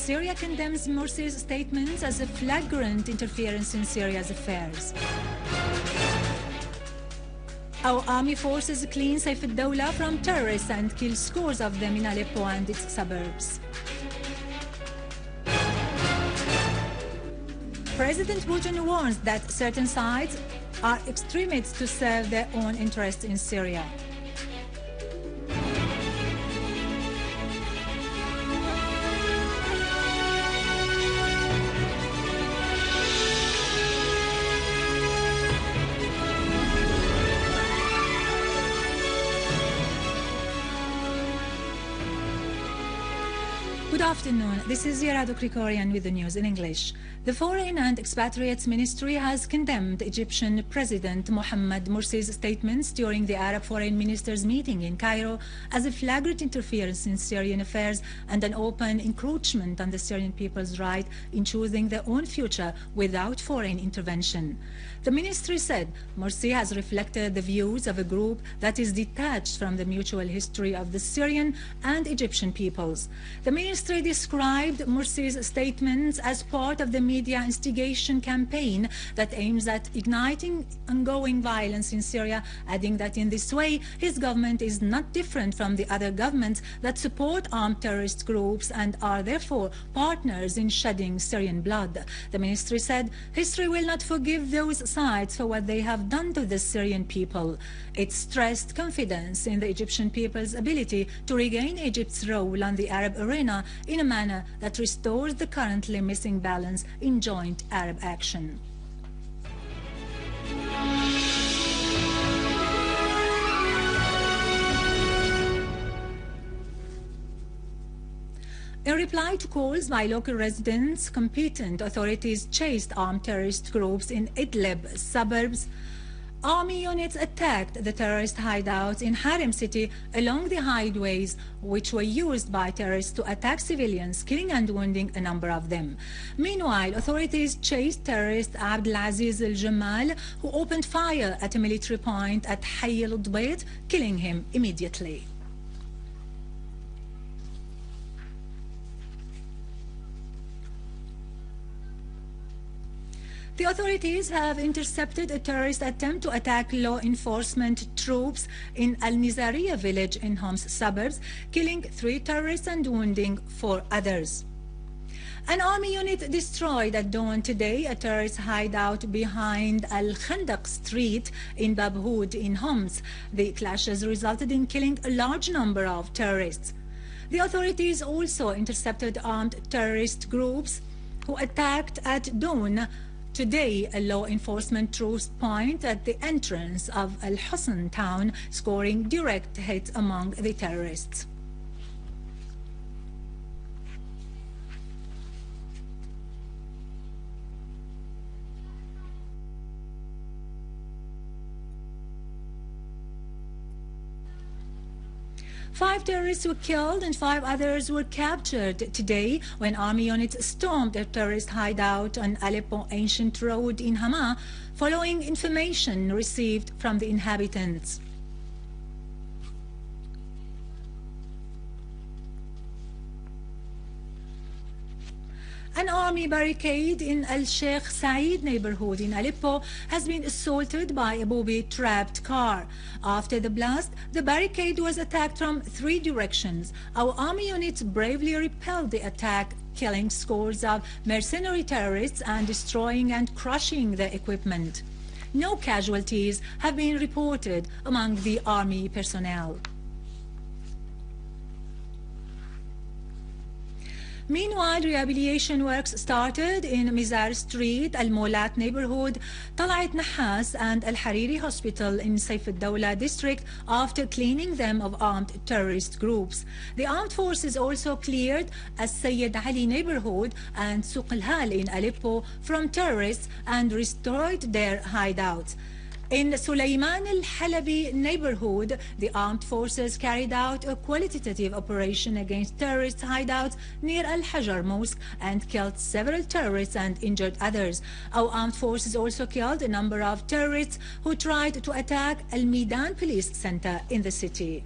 Syria condemns Morsi's statements as a flagrant interference in Syria's affairs. Our army forces clean Saif al-Dawla from terrorists and kill scores of them in Aleppo and its suburbs. President Putin warns that certain sides are extremists to serve their own interests in Syria. Good afternoon. This is Yarado Krikorian with the news in English. The Foreign and Expatriates Ministry has condemned Egyptian President Mohamed Morsi's statements during the Arab Foreign Ministers meeting in Cairo as a flagrant interference in Syrian affairs and an open encroachment on the Syrian people's right in choosing their own future without foreign intervention. The ministry said Morsi has reflected the views of a group that is detached from the mutual history of the Syrian and Egyptian peoples. The ministry described Morsi's statements as part of the media instigation campaign that aims at igniting ongoing violence in Syria, adding that in this way his government is not different from the other governments that support armed terrorist groups and are therefore partners in shedding Syrian blood. The ministry said history will not forgive those sides for what they have done to the Syrian people. It stressed confidence in the Egyptian people's ability to regain Egypt's role on the Arab arena in a manner that restores the currently missing balance in joint Arab action. In reply to calls by local residents, competent authorities chased armed terrorist groups in Idlib suburbs. Army units attacked the terrorist hideouts in Harem city along the highways, which were used by terrorists to attack civilians, killing and wounding a number of them. Meanwhile, authorities chased terrorist Abdelaziz al-Jamal, who opened fire at a military point at Hayy al-Dbayt, killing him immediately. The authorities have intercepted a terrorist attempt to attack law enforcement troops in Al-Nizariya village in Homs suburbs, killing 3 terrorists and wounding 4 others. An army unit destroyed at dawn today a terrorist hideout behind Al-Khandaq Street in Babhoud in Homs. The clashes resulted in killing a large number of terrorists. The authorities also intercepted armed terrorist groups who attacked at dawn today a law enforcement troops point at the entrance of Al Husn town, scoring direct hits among the terrorists. Five terrorists were killed and 5 others were captured today when army units stormed a terrorist hideout on Aleppo Ancient Road in Hama, following information received from the inhabitants. An army barricade in Al-Sheikh Said neighborhood in Aleppo has been assaulted by a booby-trapped car. After the blast, the barricade was attacked from 3 directions. Our army units bravely repelled the attack, killing scores of mercenary terrorists and destroying and crushing their equipment. No casualties have been reported among the army personnel. Meanwhile, rehabilitation works started in Mizar Street, Al-Molat neighborhood, Talayt Nahas and Al-Hariri Hospital in Saif al-Dawla district after cleaning them of armed terrorist groups. The armed forces also cleared Al-Sayyid Ali neighborhood and Suq al-Hal in Aleppo from terrorists and restored their hideouts. In Sulayman al-Halabi neighborhood, the armed forces carried out a qualitative operation against terrorist hideouts near Al-Hajar Mosque and killed several terrorists and injured others. Our armed forces also killed a number of terrorists who tried to attack Al-Midan police center in the city.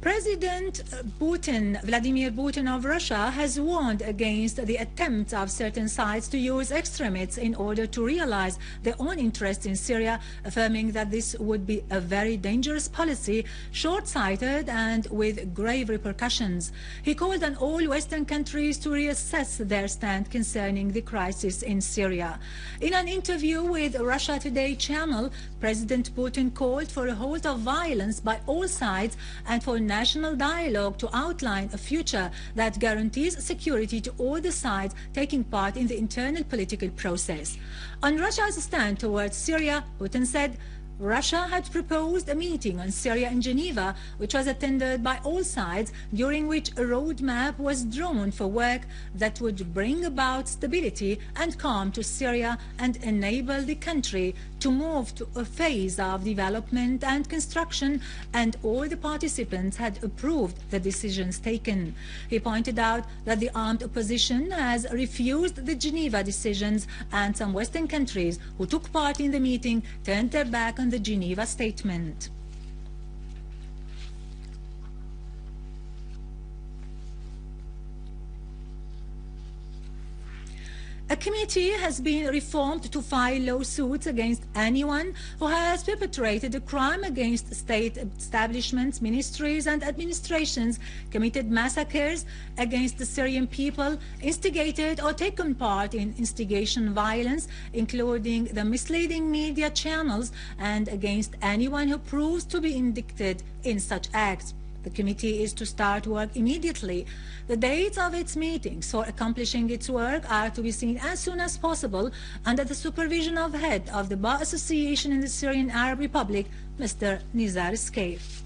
President Vladimir Putin of Russia has warned against the attempts of certain sides to use extremists in order to realize their own interests in Syria, affirming that this would be a very dangerous policy, short-sighted and with grave repercussions. He called on all Western countries to reassess their stand concerning the crisis in Syria. In an interview with Russia Today channel, President Putin called for a halt of violence by all sides and for national dialogue to outline a future that guarantees security to all the sides taking part in the internal political process. On Russia's stand towards Syria, Putin said, Russia had proposed a meeting on Syria in Geneva, which was attended by all sides, during which a roadmap was drawn for work that would bring about stability and calm to Syria and enable the country to move to a phase of development and construction, and all the participants had approved the decisions taken. He pointed out that the armed opposition has refused the Geneva decisions, and some Western countries who took part in the meeting turned their back on the Geneva statement. A committee has been reformed to file lawsuits against anyone who has perpetrated a crime against state establishments, ministries and administrations, committed massacres against the Syrian people, instigated or taken part in instigation violence, including the misleading media channels, and against anyone who proves to be indicted in such acts. The committee is to start work immediately. The dates of its meetings for accomplishing its work are to be seen as soon as possible under the supervision of the head of the Bar Association in the Syrian Arab Republic, Mr. Nizar Skeif.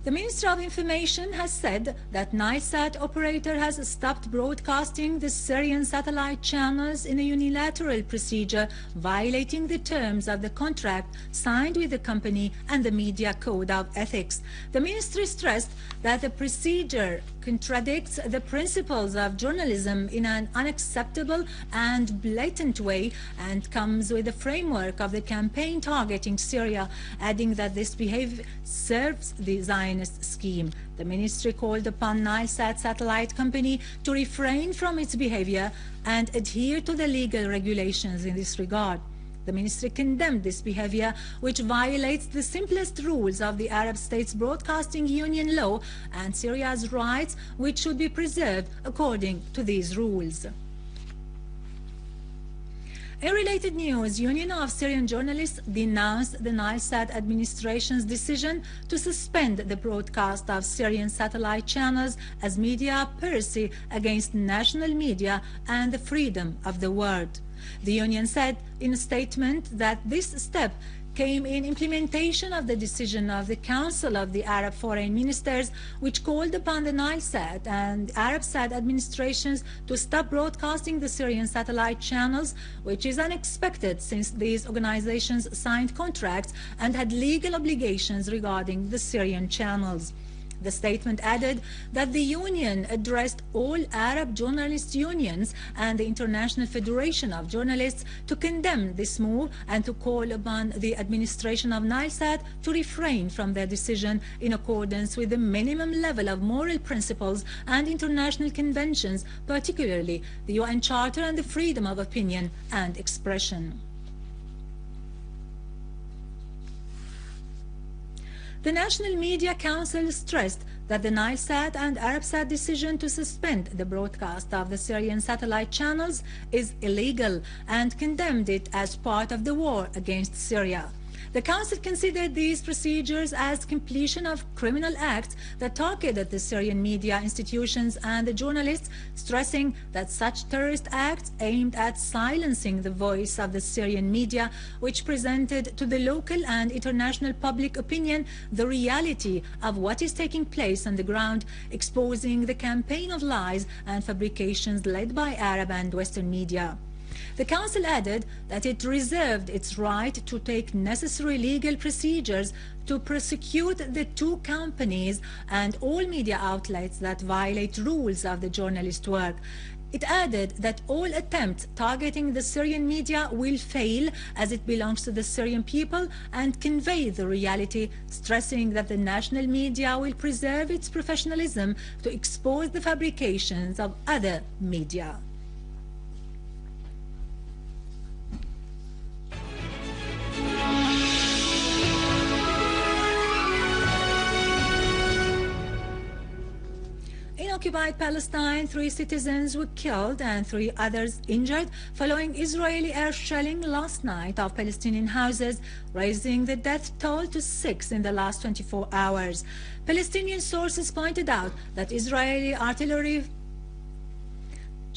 The Ministry of Information has said that Nilesat operator has stopped broadcasting the Syrian satellite channels in a unilateral procedure, violating the terms of the contract signed with the company and the Media Code of Ethics. The ministry stressed that the procedure contradicts the principles of journalism in an unacceptable and blatant way and comes with the framework of the campaign targeting Syria, adding that this behavior serves the Zionist scheme. The ministry called upon Nilesat satellite company to refrain from its behavior and adhere to the legal regulations in this regard. The ministry condemned this behavior, which violates the simplest rules of the Arab States Broadcasting Union law and Syria's rights, which should be preserved according to these rules. In related news, Union of Syrian Journalists denounced the Nilesat administration's decision to suspend the broadcast of Syrian satellite channels as media piracy against national media and the freedom of the word. The union said in a statement that this step came in implementation of the decision of the Council of the Arab Foreign Ministers, which called upon the Nilesat and Arabsat administrations to stop broadcasting the Syrian satellite channels, which is unexpected since these organizations signed contracts and had legal obligations regarding the Syrian channels. The statement added that the union addressed all Arab journalist unions and the International Federation of Journalists to condemn this move and to call upon the administration of Nilesat to refrain from their decision in accordance with the minimum level of moral principles and international conventions, particularly the UN Charter and the freedom of opinion and expression. The National Media Council stressed that the Nilesat and Arabsat decision to suspend the broadcast of the Syrian satellite channels is illegal and condemned it as part of the war against Syria. The Council considered these procedures as completion of criminal acts that targeted the Syrian media institutions and the journalists, stressing that such terrorist acts aimed at silencing the voice of the Syrian media, which presented to the local and international public opinion the reality of what is taking place on the ground, exposing the campaign of lies and fabrications led by Arab and Western media. The Council added that it reserved its right to take necessary legal procedures to prosecute the two companies and all media outlets that violate rules of the journalist work. It added that all attempts targeting the Syrian media will fail as it belongs to the Syrian people and convey the reality, stressing that the national media will preserve its professionalism to expose the fabrications of other media. In occupied Palestine, 3 citizens were killed and 3 others injured following Israeli air shelling last night of Palestinian houses, raising the death toll to 6 in the last 24 hours. Palestinian sources pointed out that Israeli artillery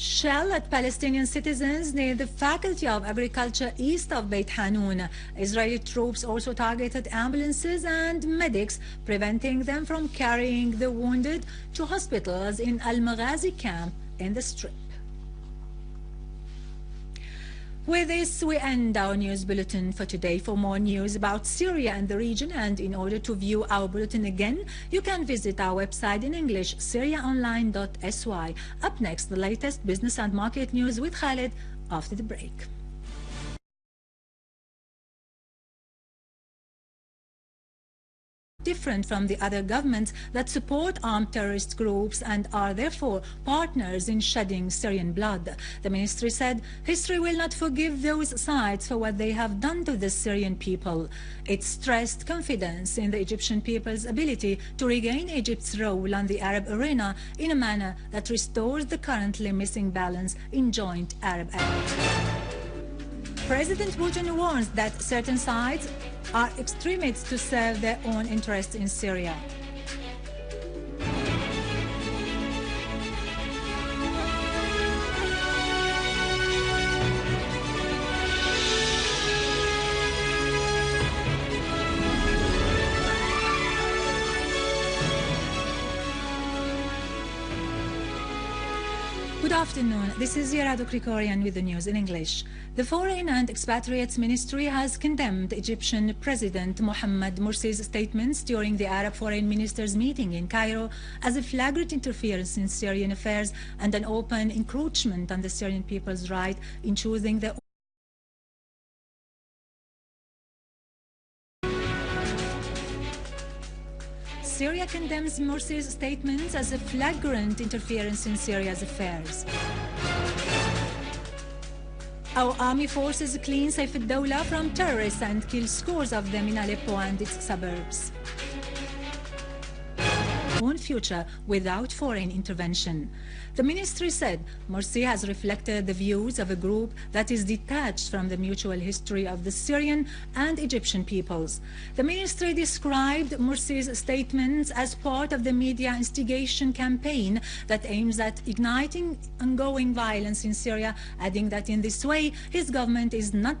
shell at Palestinian citizens near the Faculty of Agriculture east of Beit Hanun. Israeli troops also targeted ambulances and medics, preventing them from carrying the wounded to hospitals in Al-Maghazi camp in the Strip. With this, we end our news bulletin for today. For more news about Syria and the region, and in order to view our bulletin again, you can visit our website in English, syriaonline.sy. Up next, the latest business and market news with Khalid after the break. Different from the other governments that support armed terrorist groups and are therefore partners in shedding Syrian blood. The ministry said history will not forgive those sides for what they have done to the Syrian people. It stressed confidence in the Egyptian people's ability to regain Egypt's role on the Arab arena in a manner that restores the currently missing balance in joint Arab action. President Putin warns that certain sides are extremists to serve their own interests in Syria. Good afternoon. This is Yarado Krikorian with the news in English. The Foreign and Expatriates Ministry has condemned Egyptian President Mohamed Morsi's statements during the Arab Foreign Ministers meeting in Cairo as a flagrant interference in Syrian affairs and an open encroachment on the Syrian people's right in choosing their Syria condemns Morsi's statements as a flagrant interference in Syria's affairs. Our army forces clean Saif al-Dawla from terrorists and kill scores of them in Aleppo and its suburbs. Own future without foreign intervention. The ministry said Morsi has reflected the views of a group that is detached from the mutual history of the Syrian and Egyptian peoples. The ministry described Morsi's statements as part of the media instigation campaign that aims at igniting ongoing violence in Syria, adding that in this way his government is not